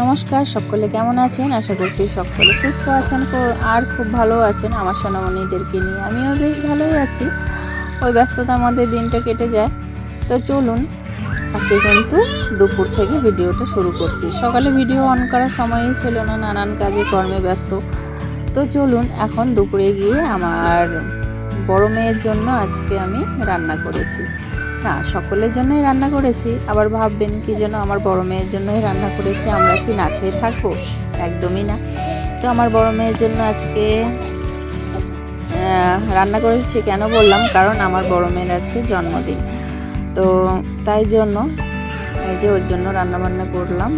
নমস্কার, সকলে কেমন আছেন? আশা করছি সকলে সুস্থ আছেন আর খুব ভালো আছেন। আমার সোনামণিদেরকে নিয়ে আমিও বেশ ভালোই আছি। ওই ব্যস্ততার মধ্যে দিনটা কেটে যায়। তো চলুন, আজকে কিন্তু দুপুর থেকে ভিডিওটা শুরু করছি। সকালে ভিডিও অন করার সময়ই ছিল না, নানান কাজে কর্মে ব্যস্ত। তো চলুন, এখন দুপুরে গিয়ে আমার বড় মেয়ের জন্য আজকে আমি রান্না করেছি। না, সকলের জন্যই রান্না করেছি। আবার ভাববেন কি যেন আমার বড় মেয়ের জন্যই রান্না করেছি, আমরা কি না খেয়ে থাকবো? একদমই না। তো আমার বড় মেয়ের জন্য আজকে রান্না করেছি। কেন বললাম? কারণ আমার বড় মেয়ের আজকে জন্মদিন। তো তাই জন্য এই যে ওর জন্য রান্না বান্না করলাম।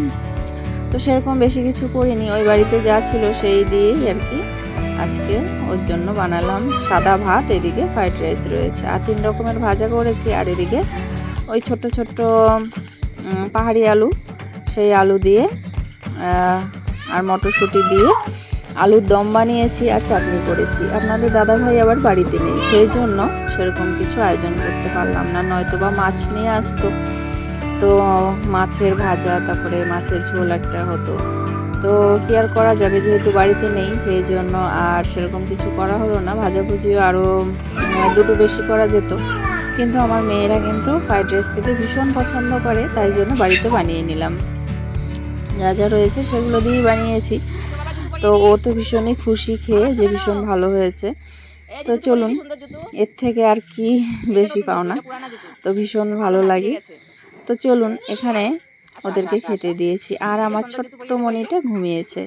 তো সেরকম বেশি কিছু করিনি, ওই বাড়িতে যা ছিল সেই দিয়েই আর কি আজকে ওর জন্য বানালাম সাদা ভাত, এদিকে ফ্রাইড রাইস রয়েছে, আর 3 রকমের ভাজা করেছি। আর এদিকে ওই ছোট ছোট পাহাড়ি আলু, সেই আলু দিয়ে আর মটরশুঁটি দিয়ে আলুর দম বানিয়েছি আর চাটনি করেছি। আপনাদের দাদাভাই আবার বাড়িতে নেই, সেই জন্য সেরকম কিছু আয়োজন করতে পারলাম না, নয়তো বা মাছ নিয়ে আসতো, তো মাছের ভাজা তারপরে মাছের ঝোল একটা হতো। তো কি আর করা যাবে, যেহেতু বাড়িতে নেই সেই জন্য আর সেরকম কিছু করা হলো না। ভাজাভুজিও আরও দুটো বেশি করা যেত, কিন্তু আমার মেয়েরা কিন্তু ফ্রাইড রাইস খেতে ভীষণ পছন্দ করে, তাই জন্য বাড়িতে বানিয়ে নিলাম। যা যা রয়েছে সেগুলো দিয়েই বানিয়েছি। তো ও তো ভীষণই খুশি খেয়ে, যে ভীষণ ভালো হয়েছে। তো চলুন, এর থেকে আর কি বেশি পাও না, তো ভীষণ ভালো লাগে। তো চলুন, এখানে ওদেরকে খেতে দিয়েছি। আর আমার ছোট্ট মণিটা ঘুমিয়েছে,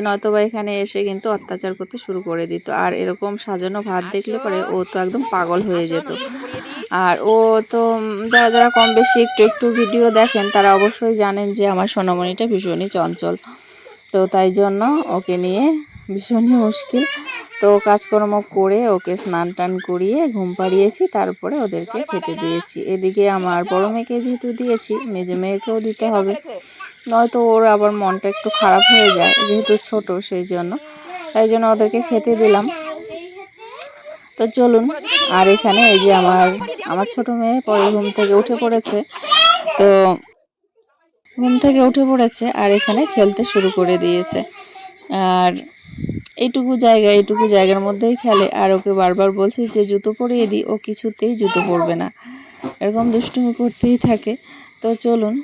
নয়তো বা এখানে এসে কিন্তু অত্যাচার করতে শুরু করে দিত। আর এরকম সাজানো ভাত দেখলে পরে ও তো একদম পাগল হয়ে যেত। আর ও তো যারা যারা কম বেশি একটু একটু ভিডিও দেখেন তারা অবশ্যই জানেন যে আমার সোনামণিটা ভীষণই চঞ্চল। তো তাই জন্য ওকে নিয়ে ভীষণই মুশকিল। তো কাজকর্ম করে ওকে স্নান টান করিয়ে ঘুম পাড়িয়েছি, তারপরে ওদেরকে খেতে দিয়েছি। এদিকে আমার বড় মেয়েকে যেহেতু দিয়েছি, মেজো মেয়েকেও দিতে হবে, নয়তো ওর আবার মনটা একটু খারাপ হয়ে যায়, যেহেতু ছোট সেই জন্য। তাই জন্য ওদেরকে খেতে দিলাম। তো চলুন, আর এখানে এই যে আমার ছোট মেয়ে পরে ঘুম থেকে উঠে পড়েছে। তো ঘুম থেকে উঠে পড়েছে আর এখানে খেলতে শুরু করে দিয়েছে। আর এইটুকু জায়গার মধ্যেই খেলে। আর ওকে বারবার বলছি যে জুতো পরিয়ে দিই, ও কিছুতেই জুতো পরবে না, এরকম দুষ্টুমি করতেই থাকে। তো চলুন,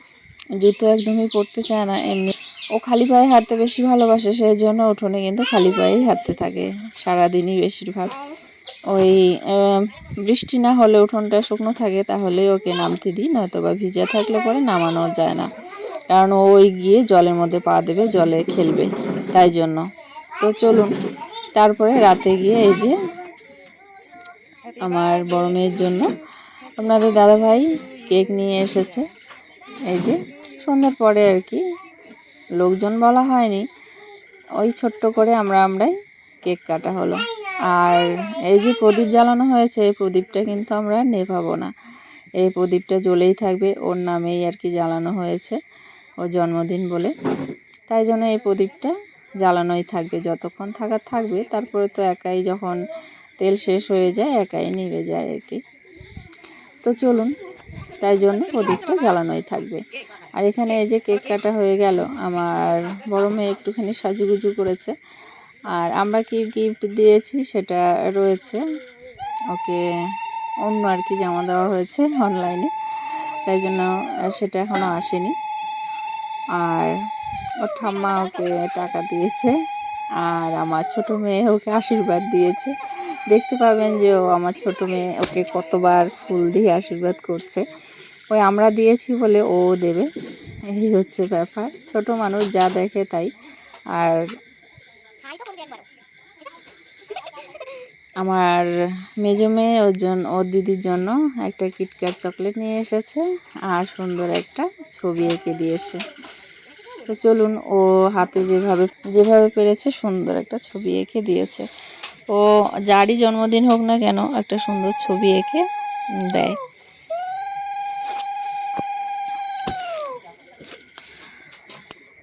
জুতো একদমই পরতে চায় না। এমনি ও খালি পায়ে হাঁটতে বেশি ভালোবাসে, সেই জন্য উঠোনে কিন্তু খালি পায়েই হাঁটতে থাকে সারাদিনই বেশিরভাগ। ওই বৃষ্টি না হলে উঠোনটা শুকনো থাকে তাহলে ওকে নামতে দিই, নয়তো বা ভিজা থাকলে পরে নামানো যায় না, কারণ ওই গিয়ে জলের মধ্যে পা দেবে, জলে খেলবে, তাই জন্য। তো চলুন, তারপরে রাতে গিয়ে এই যে আমার বড় মেয়ের জন্য আপনাদের দাদাভাই কেক নিয়ে এসেছে। এই যে সন্ধ্যার পরে আর কি, লোকজন বলা হয়নি, ওই ছোট্ট করে আমরাই কেক কাটা হলো। আর এই যে প্রদীপ জ্বালানো হয়েছে, এই প্রদীপটা কিন্তু আমরা নেভাবো না, এই প্রদীপটা জ্বলেই থাকবে, ওর নামেই আর কি জ্বালানো হয়েছে, ওর জন্মদিন বলে। তাই জন্য এই প্রদীপটা জ্বালানোই থাকবে, যতক্ষণ থাকার থাকবে, তারপরে তো একাই যখন তেল শেষ হয়ে যায় একাই নিভে যায় আর কি। তো চলুন, তাই জন্য প্রদীপটা জ্বালানোই থাকবে। আর এখানে এই যে কেক কাটা হয়ে গেল, আমার বড় মেয়ে একটুখানি সাজুগুজু করেছে। আর আমরা কি গিফট দিয়েছি সেটা রয়েছে, ওকে অন্য আর কি জামা দেওয়া হয়েছে অনলাইনে, তাই জন্য সেটা এখনও আসেনি। আর ওর ঠাম্মা ওকে টাকা দিয়েছে, আর আমার ছোট মেয়ে ওকে আশীর্বাদ দিয়েছে। দেখতে পাবেন যে ও আমার ছোট মেয়ে ওকে কতবার ফুল দিয়ে আশীর্বাদ করছে, ওই আমরা দিয়েছি বলে ও দেবে, এই হচ্ছে ব্যাপার। ছোট মানুষ যা দেখে তাই। আর আমার মেজো মেয়ে ওর দিদির জন্য একটা কিটক্যাট চকলেট নিয়ে এসেছে, আর সুন্দর একটা ছবি এঁকে দিয়েছে। তো চলুন, ও হাতে যেভাবে পেরেছে সুন্দর একটা ছবি এঁকে দিয়েছে। ও যারই জন্মদিন হোক না কেন একটা সুন্দর ছবি এঁকে দেয়।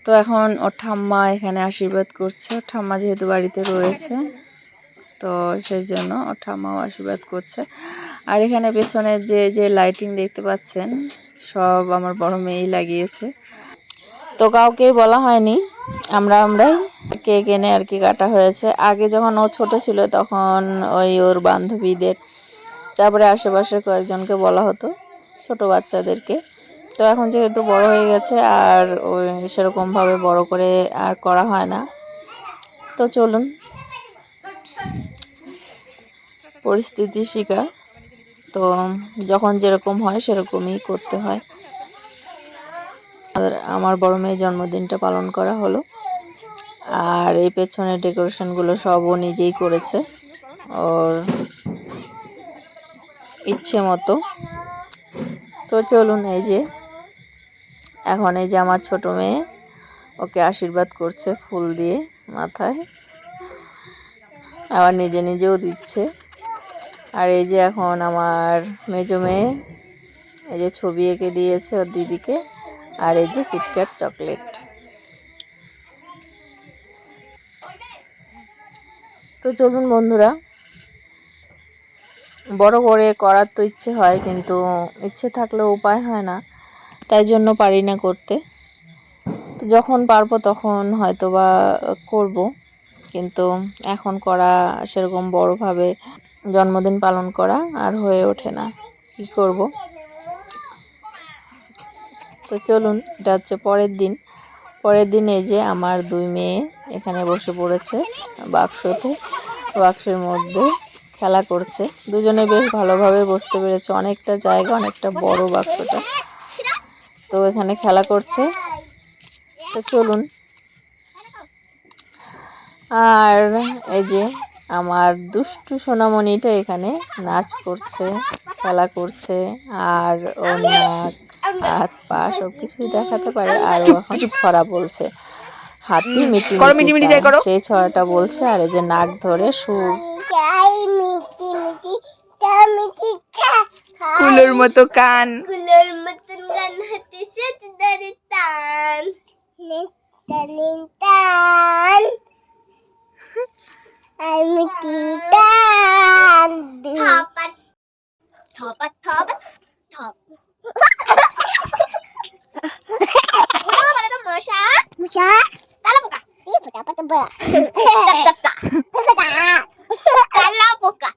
তো এখন ওর ঠাম্মা এখানে আশীর্বাদ করছে, ওর ঠাম্মা যেহেতু বাড়িতে রয়েছে, তো সেই জন্য ওর ঠাম্মাও আশীর্বাদ করছে। আর এখানে পেছনের যে লাইটিং দেখতে পাচ্ছেন, সব আমার বড় মেয়েই লাগিয়েছে। তো কাউকেই বলা হয়নি, আমরাই কেক এনে আর কি কাটা হয়েছে। আগে যখন ও ছোট ছিল তখন ওই ওর বান্ধবীদের, তারপরে আশেপাশের কয়েকজনকে বলা হতো, ছোট বাচ্চাদেরকে। তো এখন যেহেতু বড় হয়ে গেছে আর ওই সেরকমভাবে বড় করে আর করা হয় না। তো চলুন, পরিস্থিতির শিকার, তো যখন যেরকম হয় সেরকমই করতে হয়। আর আমার বড় মেয়ের জন্মদিনটা পালন করা হলো, আর এই পেছনে ডেকোরেশনগুলো সব ও নিজেই করেছে ওর ইচ্ছে মতো। তো চলুন, এই যে এখন এই যে আমার ছোট মেয়ে ওকে আশীর্বাদ করছে ফুল দিয়ে মাথায়, আবার নিজে নিজেও দিচ্ছে। আর এই যে এখন আমার মেজো মেয়ে এই যে ছবি এঁকে দিয়েছে ওর দিদিকে, আর এই যে কিটক্যাট চকলেট। তো চলুন বন্ধুরা, বড় করে করার তো ইচ্ছে হয়, কিন্তু ইচ্ছে থাকলেও উপায় হয় না, তাই জন্য পারি না করতে। তো যখন পারবো তখন হয়তো বা করব, কিন্তু এখন করা সেরকম বড়ভাবে জন্মদিন পালন করা আর হয়ে ওঠে না, কি করব। তো চলুন, এটা হচ্ছে পরের দিন এই যে আমার দুই মেয়ে এখানে বসে পড়েছে বাক্সের মধ্যে খেলা করছে। দুজনে বেশ ভালোভাবে বসতে পেরেছে, অনেকটা জায়গা, অনেকটা বড় বাক্সটা। তো এখানে খেলা করছে। তো চলুন, আর এই যে আমার দুষ্টু সোনামণিটা এখানে নাচ করছে, খেলা করছে, আর ওর নাক, হাত, পা সব কিছুই দেখাতে পারে। আর ও এখন ছড়া বলছে, হাতি মিটি মিটি চায়, সেই ছড়াটা বলছে। আর এই যে নাক ধরে সুর, কুলোর মতো কান, হাতে সুন্দর টান, টান আমি কি টান থপাত থপাত থপাত থপ মানে তো মশা তালা পোকা এই পোকা পোকা বড় তালা পোকা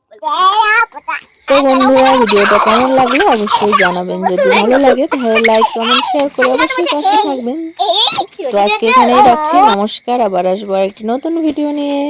তো বন্ধুরা, ভিডিওটা কেমন লাগলো অবশ্যই জানাবেন। যদি ভালো লাগে তাহলে লাইক, কমেন্ট, শেয়ার করে অবশ্যই পাশে থাকবেন। তো আজকে এখানেই রাখছি, নমস্কার। আবার আসবো একটি নতুন ভিডিও নিয়ে।